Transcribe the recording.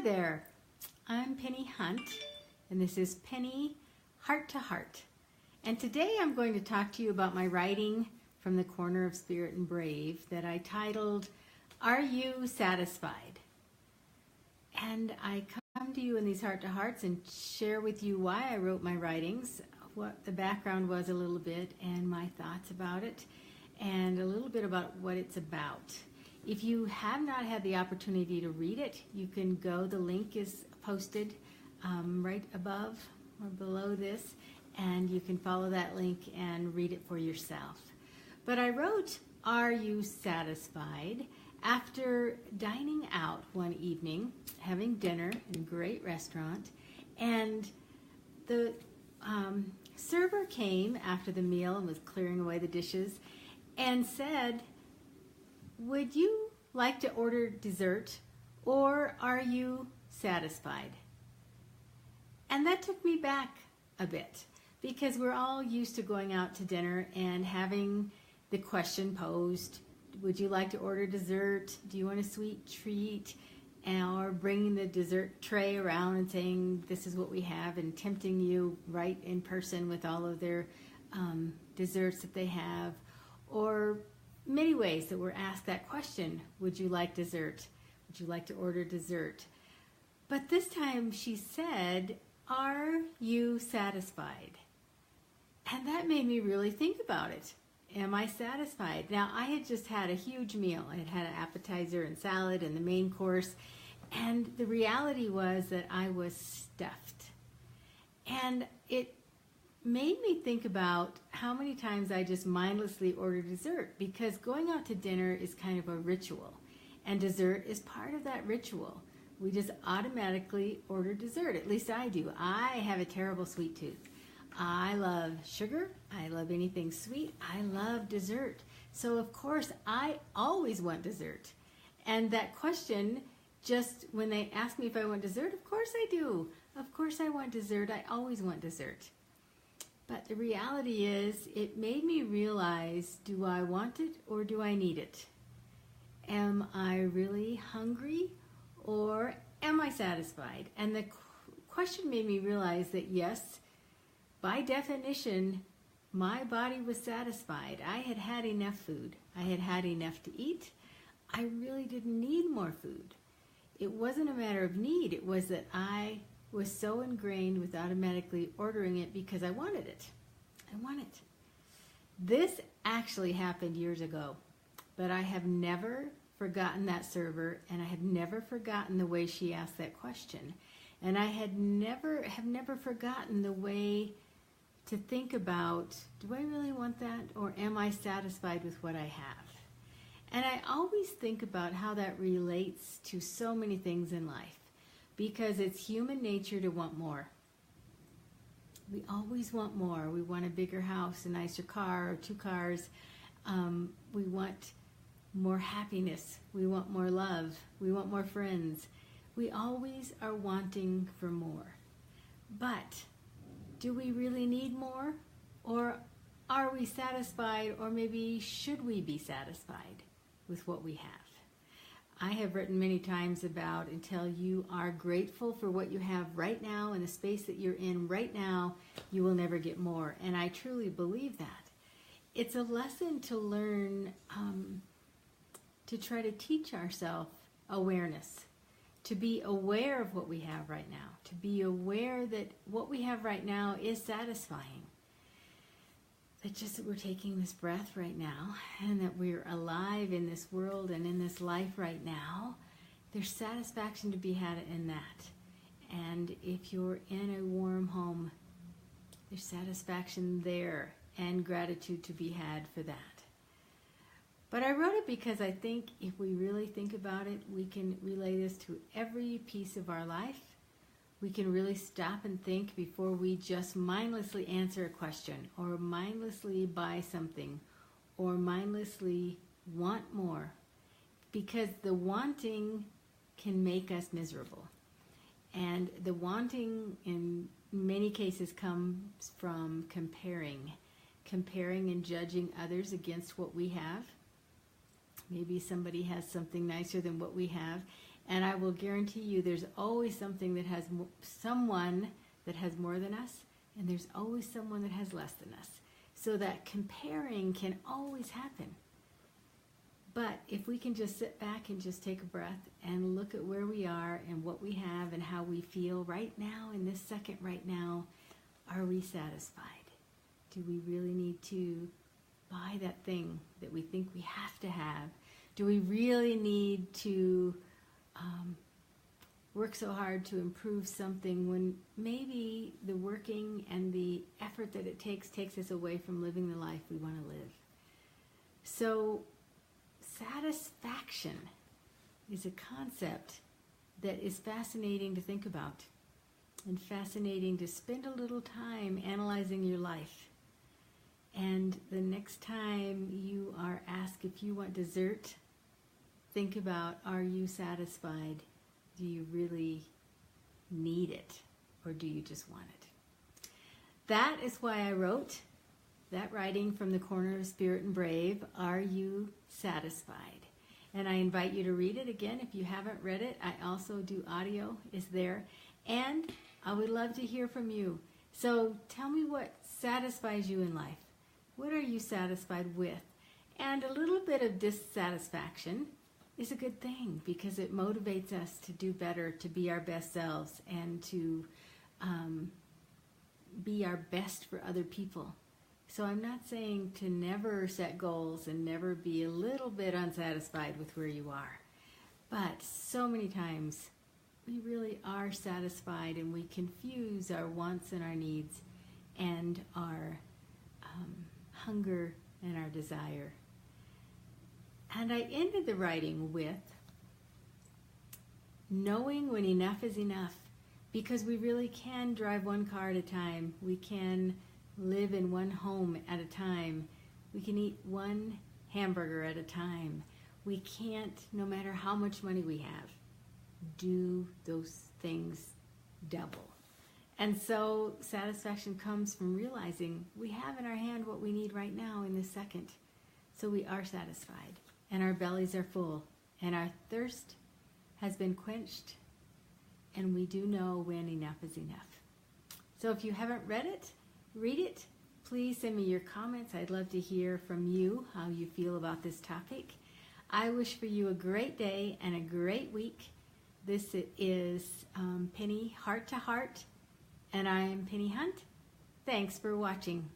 Hi there, I'm Penny Hunt, and this is Penny Heart to Heart. And today I'm going to talk to you about my writing from the corner of Spirit and Brave that I titled, Are You Satisfied? And I come to you in these heart to hearts and share with you why I wrote my writings, what the background was a little bit, and my thoughts about it, and a little bit about what it's about. If you have not had the opportunity to read it, you can go, the link is posted right above or below this, and you can follow that link and read it for yourself. But I wrote, Are You Satisfied? After dining out one evening, having dinner in a great restaurant, and the server came after the meal and was clearing away the dishes and said, would you like to order dessert, or are you satisfied? And that took me back a bit, because we're all used to going out to dinner and having the question posed, would you like to order dessert? Do you want a sweet treat? Or bringing the dessert tray around and saying, this is what we have, and tempting you right in person with all of their desserts that they have. Or many ways that we're asked that question, would you like dessert? Would you like to order dessert? But this time she said, are you satisfied? And that made me really think about it. Am I satisfied? Now, I had just had a huge meal. I had had an appetizer and salad and the main course, and the reality was that I was stuffed. And it made me think about how many times I just mindlessly order dessert, because going out to dinner is kind of a ritual, and dessert is part of that ritual. We just automatically order dessert. At least I do. I have a terrible sweet tooth. I love sugar. I love anything sweet. I love dessert. So of course I always want dessert. And that question, just when they ask me if I want dessert, of course I do. Of course I want dessert. I always want dessert. But the reality is, it made me realize, do I want it or do I need it? Am I really hungry or am I satisfied? And the question made me realize that yes, by definition, my body was satisfied. I had had enough food. I had had enough to eat. I really didn't need more food. It wasn't a matter of need. It was that I was so ingrained with automatically ordering it because I wanted it. I want it. This actually happened years ago, but I have never forgotten that server, and I have never forgotten the way she asked that question. And I have never forgotten the way to think about, do I really want that, or am I satisfied with what I have? And I always think about how that relates to so many things in life, because it's human nature to want more. We always want more. We want a bigger house, a nicer car, or 2 cars. We want more happiness. We want more love. We want more friends. We always are wanting for more. But do we really need more? Or are we satisfied, or maybe should we be satisfied with what we have? I have written many times about, until you are grateful for what you have right now in the space that you're in right now, you will never get more. And I truly believe that. It's a lesson to learn, to try to teach ourselves awareness, to be aware of what we have right now, to be aware that what we have right now is satisfying. That just that we're taking this breath right now, and that we're alive in this world and in this life right now, there's satisfaction to be had in that. And if you're in a warm home, there's satisfaction there and gratitude to be had for that. But I wrote it because I think if we really think about it, we can relay this to every piece of our life. We can really stop and think before we just mindlessly answer a question, or mindlessly buy something, or mindlessly want more, because the wanting can make us miserable. And the wanting in many cases comes from comparing and judging others against what we have. Maybe somebody has something nicer than what we have, And I will guarantee you there's always something that has someone that has more than us, and there's always someone that has less than us. So that comparing can always happen. But if we can just sit back and just take a breath and look at where we are and what we have and how we feel right now, in this second right now, are we satisfied? Do we really need to buy that thing that we think we have to have? Do we really need to work so hard to improve something when maybe the working and the effort that it takes us away from living the life we want to live? So satisfaction is a concept that is fascinating to think about and fascinating to spend a little time analyzing your life. And the next time you are asked if you want dessert, think about, are you satisfied? Do you really need it, or do you just want it? That is why I wrote that writing from the corner of Spirit and Brave, Are You Satisfied? And I invite you to read it again. If you haven't read it, I also do audio, is there. And I would love to hear from you. So tell me what satisfies you in life. What are you satisfied with? And a little bit of dissatisfaction is a good thing, because it motivates us to do better, to be our best selves, and to be our best for other people. So I'm not saying to never set goals and never be a little bit unsatisfied with where you are. But so many times we really are satisfied, and we confuse our wants and our needs and our hunger and our desire. And I ended the writing with knowing when enough is enough, because we really can drive one car at a time. We can live in one home at a time. We can eat one hamburger at a time. We can't, no matter how much money we have, do those things double. And so satisfaction comes from realizing we have in our hand what we need right now in this second. So we are satisfied, and our bellies are full, and our thirst has been quenched, and we do know when enough is enough. So if you haven't read it, read it. Please send me your comments. I'd love to hear from you, how you feel about this topic. I wish for you a great day and a great week. This is Penny Heart to Heart, and I'm Penny Hunt. Thanks for watching.